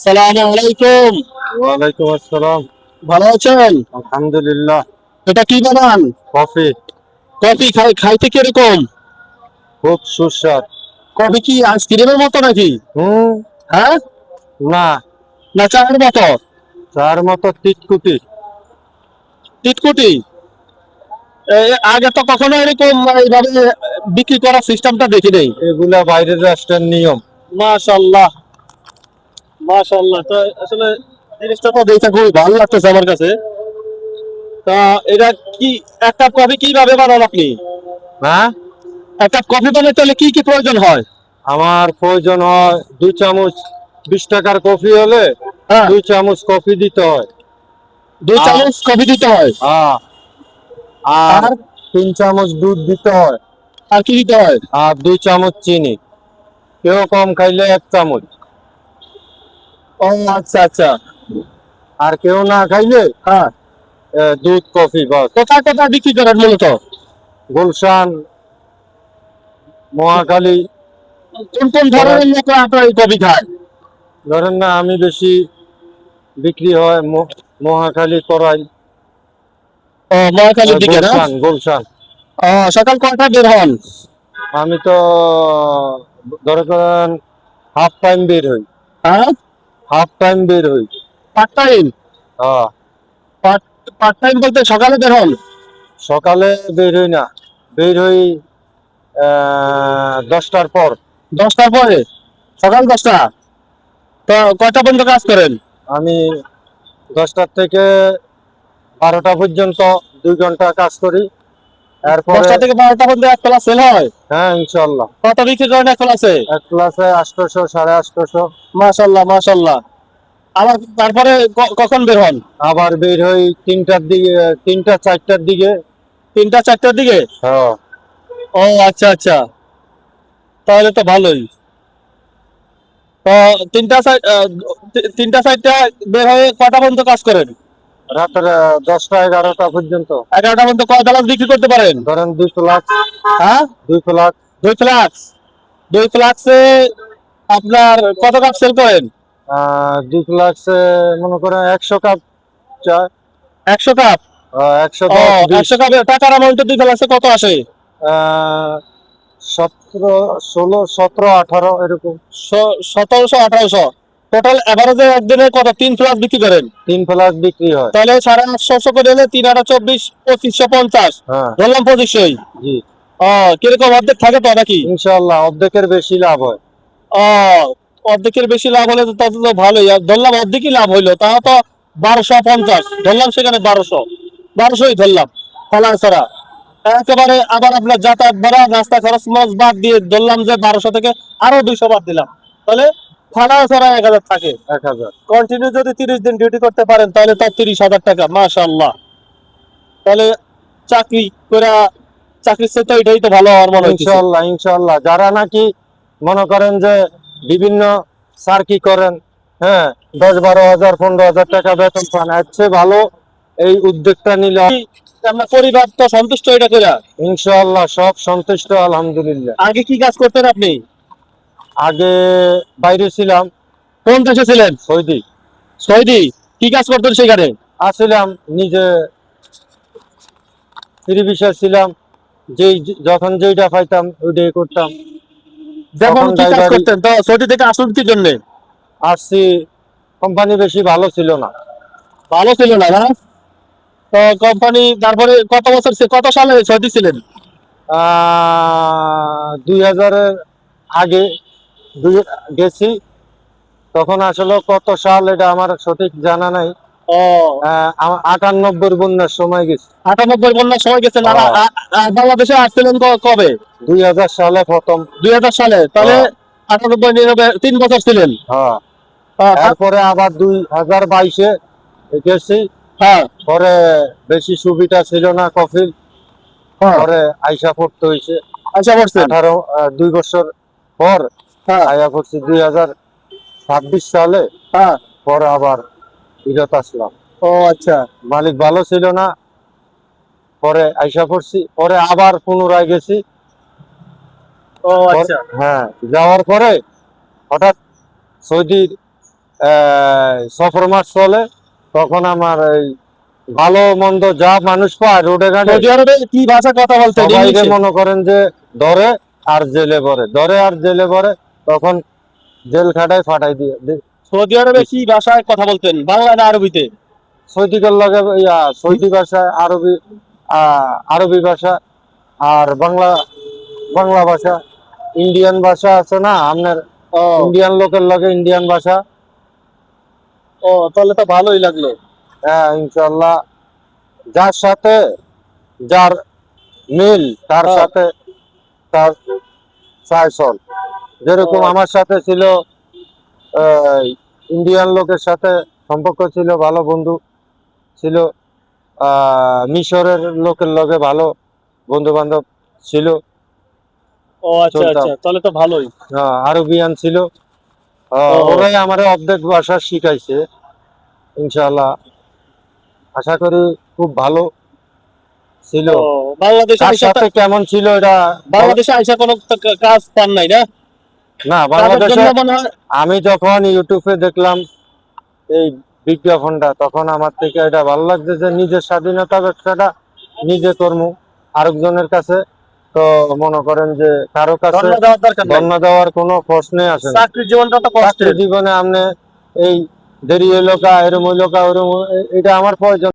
সালাম আলাইকুম। ওয়ালাইকুম আসসালাম। ভালো আছেন? আলহামদুলিল্লাহ। এটা কি বানান? কফি। কফি খাইতে কিরকম? খুব সুস্বাদ। কফি কি আইসক্রিমের মতো নাকি? হুম। হ্যাঁ, না, না চায়ের মতো? তার মতো তিতকুটি। টিটকুটি? আগে তো কখনো এরকম এইভাবে বিক্রি করার সিস্টেমটা দেখি নাই। এগুলা বাইরের রাষ্ট্রের নিয়ম। মাশাআল্লাহ, মাশাআল্লাহ। তো আসলে জিনিসটা তো দেখতে খুবই ভালো লাগতেছে আমার কাছে। তা এটা কি, এক কাপ কফি কিভাবে বানান আপনি? হ্যাঁ, এক কাপ কফি বানাতে হলে কি কি প্রয়োজন হয়? আমার প্রয়োজন হয় 2 চামচ। 20 টাকার কফি হলে হ্যাঁ, 2 চামচ কফি দিতে হয়। দুই আর চামচ কফি দিতে হয়। আ- আর আর 3 চামচ দুধ দিতে হয়। আর কি দিতে হয়? আর 2 চামচ চিনি। কেউ কম খাইলে 1 চামচ। ও আচ্ছা আচ্ছা। আর কেউ না খাইলে হ্যাঁ, দুধ কফি বাস। কোথায় কোথায় বিক্রি করেন মূলত? গুলশান, মহাখালী। কোন কোন ধরেন ধরনের লোক আপনার এই কফি খায়? ধরেন না, আমি বেশি বিক্রি হয় মহাখালী, করাই, ও মহাখালীর দিকে না? গুলশান গুলশান। ও সকাল কয়টা বের হন? আমি তো ধরে করেন হাফ টাইম বের হই। হ্যাঁ, হাফ টাইম বের হই। Part time? হ্যাঁ। পার্ট পার্ট টাইম বলতে সকালে বের হন? সকালে বের হই না, বের হই 10টার পর। 10টার পরে? সকাল 10টা? তো কয়টা পর্যন্ত কাজ করেন? আমি 10টার থেকে 12টা পর্যন্ত 2 ঘন্টা কাজ করি। এরপরে 10টা থেকে 12টা পর্যন্ত এক ক্লাস সেল হয়? হ্যাঁ, ইনশাল্লাহ। কত বিক্রি করেন এক ক্লাসে? এক ক্লাসে 800, 850। মাশাল্লাহ মাশাল্লাহ। আবার তারপরে কখন বের হন? আবার বের হই 3টার দিকে, 3টা 4টার দিকে। 3টা 4টার দিকে? হ্যাঁ। ও আচ্ছা আচ্ছা, তাহলে তো ভালোই। তো তিনটা সাইড, 3টা 4টা বের হয়ে কটা পর্যন্ত কাজ করেন? রাতের 10টা 11টা পর্যন্ত। 11টা পর্যন্ত কয় গ্লাস বিক্রি করতে পারেন? ধরেন 2 ফ্লাক্স। হ্যাঁ, 2 ফ্লাক্স। 2 ফ্লাক্স। 2 ফ্লাক্সে আপনার কত কাপ সেল করেন? 2 ফ্লাক্সে মনে করেন 100 কাপ চা। 100 কাপ? একশো ও, দশ বিশ 100 কাপের টাকার অ্যামাউন্টে 2 ফ্লাক্সে কত আসে? 17, 16, 17, 18 এরকম। 1700 1800? টোটাল এভারেজে একদিনে কত 3 ফ্লাক্স বিক্রি করেন? 3 ফ্লাক্স বিক্রি হয়। তাহলে 850 করে হলে 3 8 24, 2550। হ্যাঁ। ধরলাম 2500। জি। ও, কিরকম অর্ধেক থাকে তো নাকি? ইনশাল্লাহ অর্ধেকের বেশি লাভ হয়। ও, অর্ধেকের বেশি লাভ হলে তো তত তো ভালোই। আর ধরলাম অর্ধেকই লাভ হইলো, তাও তো 1250 ধরলাম, সেখানে 1200ই ধরলাম ফলা ছাড়া। একেবারে আবার আপনার যাতায়াত ভাড়া নাস্তা খরচ মাছ বাদ দিয়ে ধরলাম যে 1200 থেকে আরো 200 বাদ দিলাম, তাহলে ভাড়া ছাড়া 1000 থাকে। 1000। কন্টিনিউ যদি 30 দিন ডিউটি করতে পারেন তাহলে তো 30,000 টাকা, মাশাআল্লাহ। তাহলে চাকরি করে, চাকরির চেয়ে তো এটাই তো ভালো আমার মনে হইতেছে। ইনশাল্লাহ ইনশাল্লাহ, যারা নাকি মনে করেন যে বিভিন্ন সার্কি করেন, হ্যাঁ, 10 12 হাজার 15 হাজার টাকা বেতন পান, এর চেয়ে ভালো এই উদ্যোগটা নিলে। আপনার পরিবার তো সন্তুষ্ট এটা করে? ইনশাল্লাহ সব সন্তুষ্ট, আলহামদুলিল্লাহ। আগে কি কাজ করতেন আপনি? আগে বাইরে ছিলাম। কোন দেশে ছিলেন? সৌদি। সৌদি? কি কাজ করতেন সেখানে? আসছিলাম নিজে, ফ্রি ভিসায় ছিলাম। যেই যখন যেইটা পাইতাম ওইটাই করতাম। যেমন তখন কি কাজ ড্রাইভারি। করতেন? তো সৌদি থেকে আসুন কি জন্য? আসছি, কোম্পানি বেশি ভালো ছিল না। ভালো ছিল না, না? তো কোম্পানি তারপরে কত বছর কত সালে সৌদি ছিলেন? 2000-এর আগে গেছি। তখন আসলে কত সাল এটা আমার সঠিক জানা নাই। ও, আমার 98 বন্যার সময় গেছি। 98 বন্যার সময় গেছেন? আর হ্যাঁ। বাংলাদেশে আসছিলেন কবে? 2000 সালে প্রথম। 2000 সালে? তাহলে হ্যাঁ। 98 99 3 বছর ছিলেন। হ্যাঁ। হ্যাঁ এরপরে আবার 2022-এ গেছি। হ্যাঁ পরে বেশি সুবিধা ছিল না কফিল। হ্যাঁ। পরে আইসা পড়তে হয়েছে। আচ্ছা, করছেন? 2 বছর পর হ্যাঁ আয়া পড়ছি 2026 সালে। হ্যাঁ। পরে আবার ফিরত আসলাম। ও আচ্ছা। মালিক ভালো ছিল না, পরে আইসা পড়ছি। পরে আবার পুনরায় গেছি। ও আচ্ছা। হ্যাঁ, যাওয়ার পরে হঠাৎ সৌদির সফর মাস চলে, তখন আমার এই ভালো মন্দ যা মানুষ পায় রোডে ঘাটে সৌদি আরবে কি ভাষা কথা বলতেন? সবাইকে ইংলিশে? মনে করেন যে ধরে আর জেলে ভরে, ধরে আর জেলে ভরে, তখন জেল খাটায় ফাটাই দিয়ে সৌদি আরবে কি ভাষায় কথা বলতেন, বাংলা না আরবিতে? সৌদিকের লগে সৌদি ভাষা, আরবি, আরবি ভাষা আর বাংলা, বাংলা ভাষা, ইন্ডিয়ান ভাষা আছে না আপনার, ও ইন্ডিয়ান লোকের লগে ইন্ডিয়ান ভাষা। ও, তাহলে তো ভালোই লাগলো। হ্যাঁ ইনশাল্লাহ, যার সাথে যার মিল তার হ্যাঁ। সাথে তার চাইছল, যেরকম ও, আমার সাথে ছিল ইন্ডিয়ান লোকের সাথে সম্পর্ক ছিল, ভালো বন্ধু ছিল, মিশরের লোকের লগে ভালো বন্ধু বান্ধব ছিল, ও আচ্ছা চলতাম। আচ্ছা, তাহলে তো ভালোই। আরবিয়ান ছিল, ও ওরাই আমার অর্ধেক ভাষা শিখাইছে ইনশাআল্লাহ। আশা করি খুব ভালো ছিল। ও, বাংলাদেশে তার আইসা সাথে কেমন ছিল এটা বাংলাদেশে আইসা কোনো কাজ পান নাই না? না, কাজের বাংলাদেশে জন্য মনে হয়। আমি যখন ইউটিউবে দেখলাম এই বিজ্ঞাপনটা, তখন আমার থেকে এটা ভালো লাগছে যে নিজের স্বাধীনতা ব্যবসাটা নিজে করবো, আরেকজনের কাছে তো মনে করেন যে কারো কাছে ধর্ণা দেওয়ার দরকার নাই। ধন্য দেওয়ার কোনো প্রশ্নই আসে না। চাকরির জীবনটা তো চাকরি কষ্টের। জীবনে আপনি এই দেরি হইলো কা, এরম হইলো কা, ওরম এটা আমার প্রয়োজন